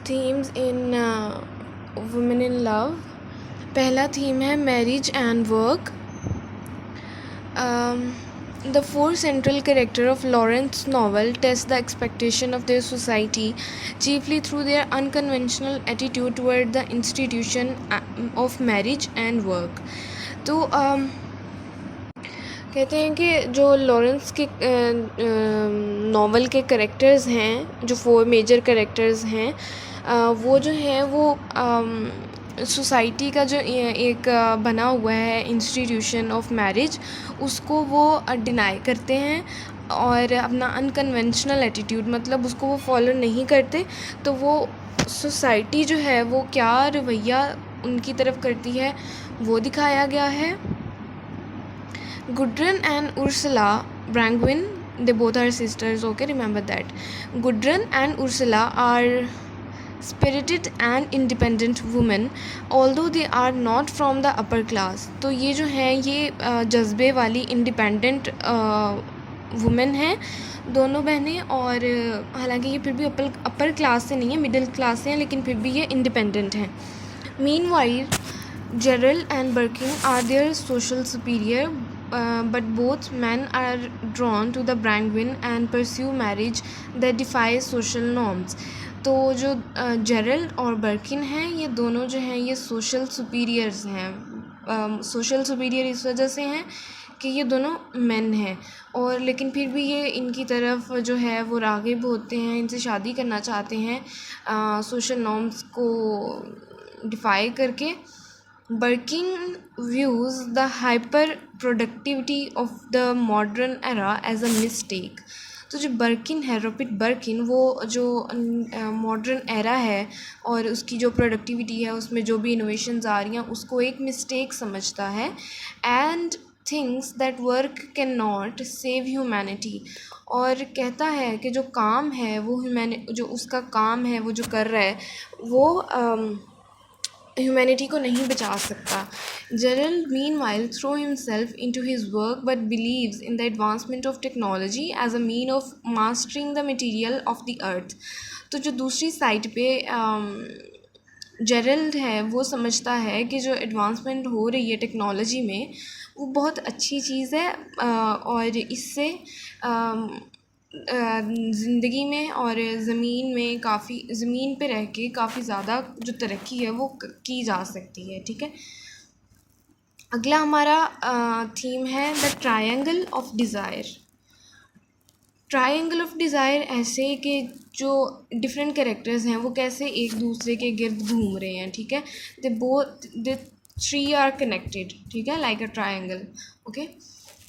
themes in Women in Love. पहला theme है marriage and work. The four central characters of Lawrence's novel test the expectation of their society, chiefly through their unconventional attitude toward the institution of marriage and work. तो कहते हैं कि जो Lawrence के novel के characters हैं, जो four major characters हैं, वो जो हैं वो सोसाइटी का जो एक बना हुआ है इंस्टीट्यूशन ऑफ मैरिज, उसको वो डिनाई करते हैं और अपना अनकन्वेंशनल एटीट्यूड, मतलब उसको वो फॉलो नहीं करते. तो वो सोसाइटी जो है वो क्या रवैया उनकी तरफ करती है वो दिखाया गया है. Gudrun and Ursula Brangwyn, they both are sisters, okay, remember that. Gudrun and Ursula are spirited and independent women, although they are not from the upper class. तो ये जो हैं ये जज्बे वाली इंडिपेंडेंट वुमेन हैं दोनों बहनें, और हालांकि ये फिर भी अपर क्लास से नहीं है, मिडिल क्लास से हैं, लेकिन फिर भी ये इंडिपेंडेंट हैं. Meanwhile, Gerald and Birkin are their social superior, but both men are drawn to the Brangwyn and pursue marriage that defies social norms. तो जो जेरल्ड और बर्किन हैं ये दोनों जो हैं ये सोशल सुपीरियर्स हैं. सोशल सुपीरियर इस वजह से हैं कि ये दोनों मेन हैं, और लेकिन फिर भी ये इनकी तरफ जो है वो राग़िब होते हैं, इनसे शादी करना चाहते हैं सोशल नॉर्म्स को डिफाई करके. Birkin views the hyper-productivity of the modern era as a mistake. तो जो बर्किन है, रॉबर्ट बर्किन, वो जो मॉडर्न एरा है और उसकी जो प्रोडक्टिविटी है, उसमें जो भी इनोवेशंस आ रही हैं, उसको एक मिस्टेक समझता है. And things that work can not save humanity, और कहता है कि जो काम है वो जो उसका काम है वो जो कर रहा है वो ह्यूमैनिटी को नहीं बचा सकता. Gerald meanwhile throw himself into his work but believes in the advancement of technology as a mean of mastering the material of the earth. तो जो दूसरी साइड पे जेरल्ड है वो समझता है कि जो एडवांसमेंट हो रही है टेक्नोलॉजी में वो बहुत अच्छी चीज़ है, और इससे ज़िंदगी में और ज़मीन पे रह के काफ़ी ज़्यादा जो तरक्की है वो की जा सकती है. ठीक है, अगला हमारा थीम है the triangle of desire. Triangle of desire ऐसे कि जो डिफरेंट कैरेक्टर्स हैं वो कैसे एक दूसरे के गिर्द घूम रहे हैं. ठीक है, दे थ्री आर कनेक्टेड. ठीक है, like a triangle. Okay,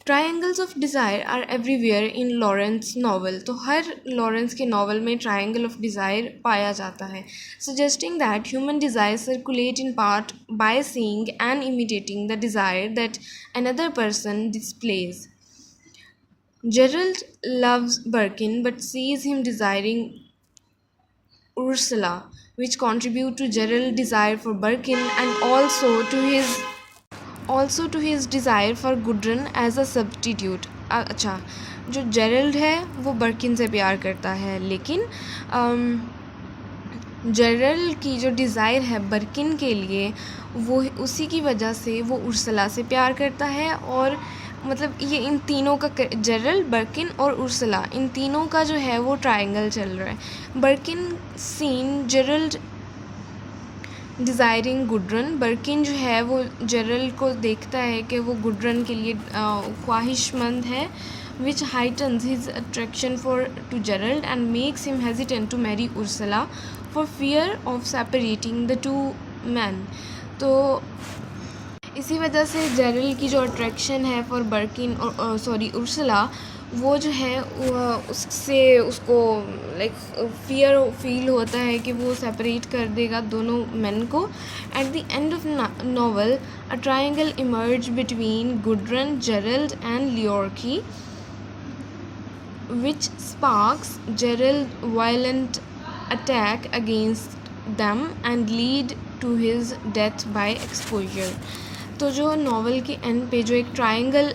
triangles of desire are everywhere in Lawrence novel. तो हर लॉरेंस के नावल में ट्रायंगल ऑफ डिज़ायर पाया जाता है, suggesting that human desire circulate in part by seeing and imitating the desire that another person displays. Gerald loves Birkin but sees him desiring Ursula, which contribute to Gerald's desire for Birkin and also to his desire for Gudrun as a substitute. अच्छा, जो Gerald है वो बर्किन से प्यार करता है, लेकिन Gerald की जो डिज़ायर है बर्किन के लिए वो उसी की वजह से वो उर्सला से प्यार करता है. और मतलब ये इन तीनों का, जेरल्ड, बर्किन और उर्सला, इन तीनों का जो है वो ट्रायंगल चल रहा है. बर्किन सीन जेरल्ड डिज़ायरिंग गुडरन. बर्किन जो है वो जेरल्ड को देखता है कि वो गुडरन के लिए ख्वाहिशमंद है, which heightens his attraction to Gerald and makes him hesitant to marry Ursula for fear of separating the two men. तो इसी वजह से जेरल्ड की जो अट्रैक्शन है फॉर बर्किन और उर्सला, वो जो है उससे उसको लाइक फियर फील होता है कि वो सेपरेट कर देगा दोनों मेन को. At the end of novel a triangle emerge between Gudrun, Gerald and Loerke, which sparks Gerald's violent attack against them and lead to his death by exposure. तो जो नावल के एंड पे जो एक ट्रायंगल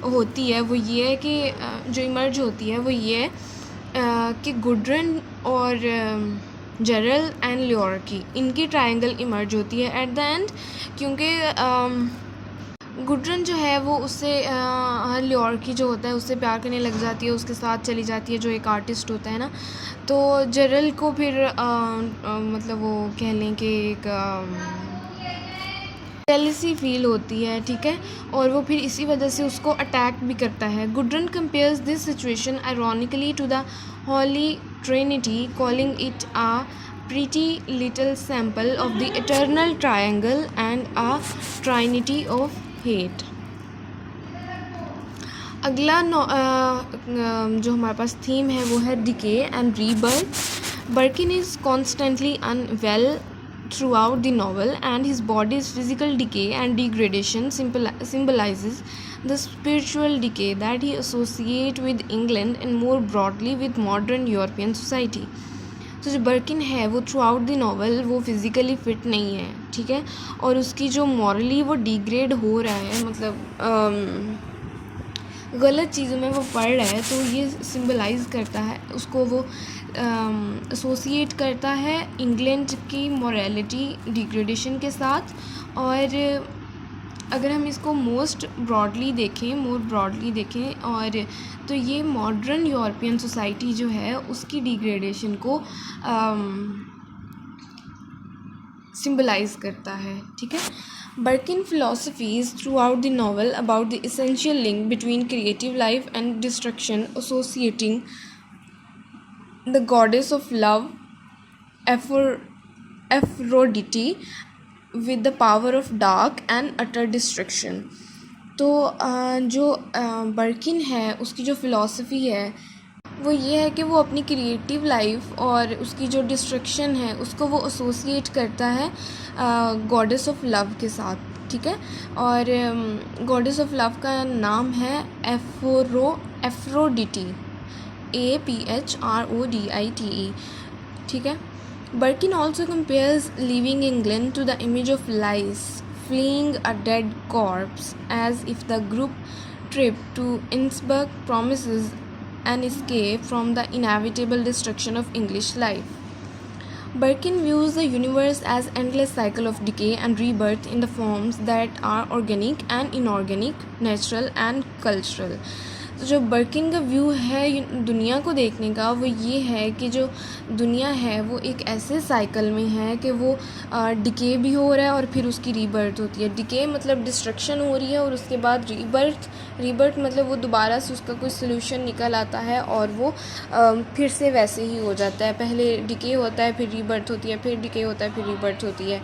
होती है वो ये है कि जो इमर्ज होती है वो ये है कि गुडरन और जेरल एंड ल्योरकी इनकी ट्रायंगल इमर्ज होती है एट द एंड, क्योंकि गुडरन जो है वो उससे ल्योरकी जो होता है उससे प्यार करने लग जाती है, उसके साथ चली जाती है, जो एक आर्टिस्ट होता है ना। तो जेरल को फिर मतलब वो कह लें कि एक जेलसी फील होती है, ठीक है, और वो फिर इसी वजह से उसको अटैक भी करता है। Gudrun compares this situation ironically to the Holy Trinity, calling it a pretty little sample of the eternal triangle and a trinity of hate. अगला जो हमारे पास थीम है वो है decay and rebirth. Birkin is constantly unwell throughout the novel, and his body's physical decay and degradation symbolizes the spiritual decay that he associates with England and more broadly with modern European society. तो जो बर्किन है वो through out the novel वो physically fit नहीं है, ठीक है, और उसकी जो मॉरली वो डिग्रेड हो रहा है, मतलब गलत चीज़ों में वो पढ़ रहा है। तो ये सिंबलाइज़ करता है, उसको वो एसोसिएट करता है इंग्लैंड की मॉरलिटी डिग्रेडेशन के साथ। और अगर हम इसको मोर ब्रॉडली देखें और तो ये मॉडर्न यूरोपियन सोसाइटी जो है उसकी डिग्रेडेशन को सिंबलाइज करता है, ठीक है। Birkin philosophies throughout the novel about the essential link between creative life and destruction, associating the goddess of love Aphrodite with the power of dark and utter destruction. तो जो बर्किन है उसकी जो फ़िलॉसफ़ी है वो ये है कि वो अपनी क्रिएटिव लाइफ और उसकी जो डिस्ट्रक्शन है उसको वो एसोसिएट करता है गॉडेस ऑफ लव के साथ, ठीक है। और गॉडेस ऑफ लव का नाम है एफ्रोडिटी, APHRODITE, ठीक है। Birkin also compares leaving England to the image of lice fleeing a dead corpse, as if the group trip to Innsbruck promises an escape from the inevitable destruction of English life. Birkin views the universe as endless cycle of decay and rebirth in the forms that are organic and inorganic, natural and cultural. तो जो बर्किन का view है दुनिया को देखने का वो ये है कि जो दुनिया है वो एक ऐसे साइकिल में है कि वो डिके भी हो रहा है और फिर उसकी रीबर्थ होती है। डिके मतलब डिस्ट्रक्शन हो रही है और उसके बाद रीबर्थ मतलब वो दोबारा से उसका कोई सल्यूशन निकल आता है और वो फिर से वैसे ही हो जाता है। पहले डिके होता है, फिर रीबर्थ होती है, फिर डिके होता है, फिर रीबर्थ होती है।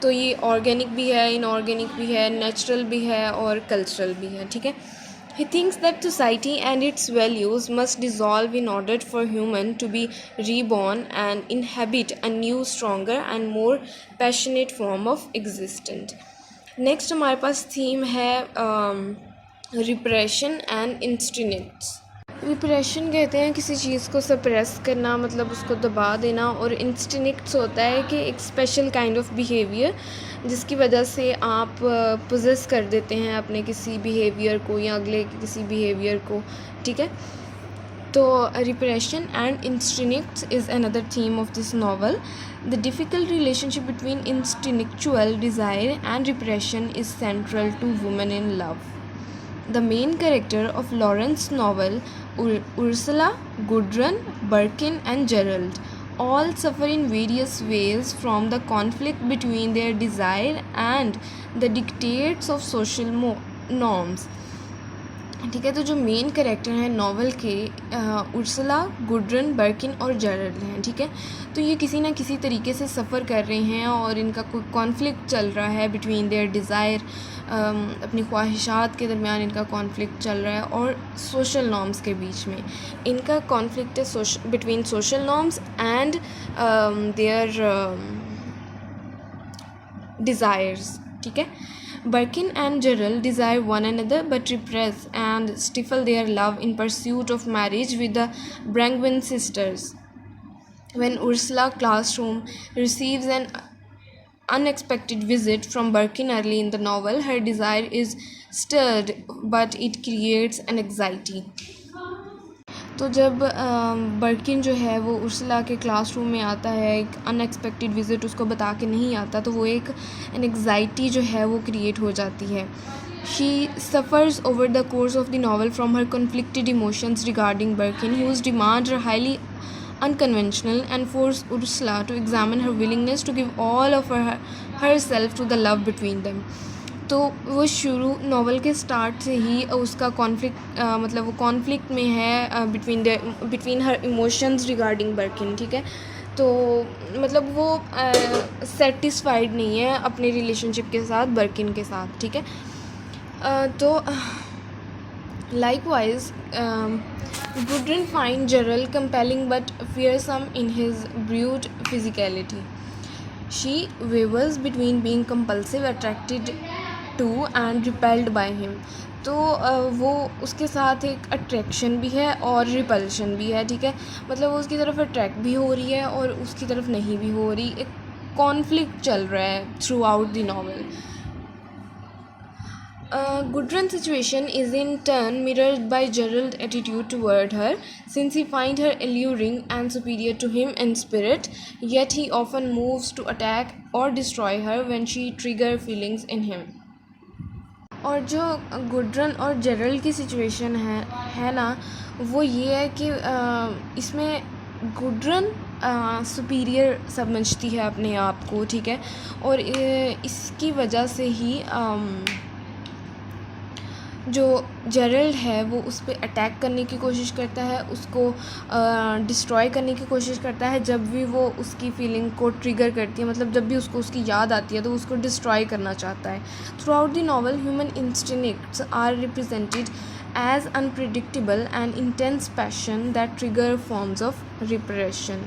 तो ये ऑर्गेनिक भी है, इनऑर्गेनिक भी है, नेचुरल भी है और कल्चरल भी है, ठीक है। He thinks that society and its values must dissolve in order for human to be reborn and inhabit a new, stronger and more passionate form of existence. Next हमारे पास थीम है repression and instincts. Repression कहते हैं किसी चीज़ को suppress करना, मतलब उसको दबा देना, और इंस्टिंक्ट्स होता है कि एक स्पेशल काइंड ऑफ बिहेवियर जिसकी वजह से आप पोजेस कर देते हैं अपने किसी बिहेवियर को या अगले किसी बिहेवियर को, ठीक है। तो repression and instincts is another theme of this novel. The difficult relationship between instinctual desire and repression is central to women in love. The main character of Lawrence's novel, Ursula, Gudrun, Birkin and Gerald, all suffer in various ways from the conflict between their desire and the dictates of social norms. ठीक है, तो जो main character हैं novel के Ursula, गुडरन, बर्किन और Gerald हैं, ठीक है। तो ये किसी ना किसी तरीके से सफ़र कर रहे हैं और इनका कोई कॉन्फ्लिक्ट चल रहा है बिटवीन देयर डिज़ायर, अपनी ख्वाहिशात के दरमियान इनका कॉन्फ्लिक्ट चल रहा है और सोशल नॉर्म्स के बीच में इनका कॉन्फ्लिक्ट है between social norms and their desires, ठीक है। Birkin and Gerald desire one another but repress and stifle their love in pursuit of marriage with the Brangwyn sisters. When Ursula classroom receives an unexpected visit from Birkin early in the novel, her desire is stirred but it creates an anxiety. तो जब बर्किन जो है वो Ursula के classroom में आता है, एक अनएक्सपेक्टेड विज़िट उसको बता के नहीं आता, तो वो एक एंग्जाइटी जो है वो क्रिएट हो जाती है. She suffers over the course of the novel from her conflicted emotions regarding Birkin, whose demands are highly unconventional and force Ursula to examine her willingness to give all of herself to the love between them. तो वो शुरू novel के start से ही उसका conflict मतलब वो conflict में है between her emotions regarding Birkin. ठीक है, तो मतलब वो सेटिस्फाइड नहीं है अपने रिलेशनशिप के साथ Birkin के साथ. ठीक है, तो likewise Gudrun finds Gerald compelling but fearsome in his brute physicality. She wavers between being compulsive, attracted to and repelled by him. तो वो उसके साथ एक अट्रैक्शन भी है और रिपल्शन भी है. ठीक है, मतलब वो उसकी तरफ अट्रैक्ट भी हो रही है और उसकी तरफ नहीं भी हो रही. एक कॉन्फ्लिक्ट चल रहा है throughout the novel. Gudrun's situation is in turn mirrored by Gerald's attitude toward her, since he finds her alluring and superior to him in spirit, yet he often moves to attack or destroy her when she triggers feelings in him. और जो गुड्रन और Gerald की situation है ना, वो ये है कि इसमें गुड्रन सुपीरियर समझती है अपने आप को. ठीक है, और इसकी वजह से ही जो जेरल्ड है वो उस पर अटैक करने की कोशिश करता है, उसको डिस्ट्रॉय करने की कोशिश करता है जब भी वो उसकी फीलिंग को ट्रिगर करती है. मतलब जब भी उसको उसकी याद आती है तो उसको डिस्ट्रॉय करना चाहता है. Throughout the novel human instincts are represented as unpredictable and intense passion that trigger forms of repression.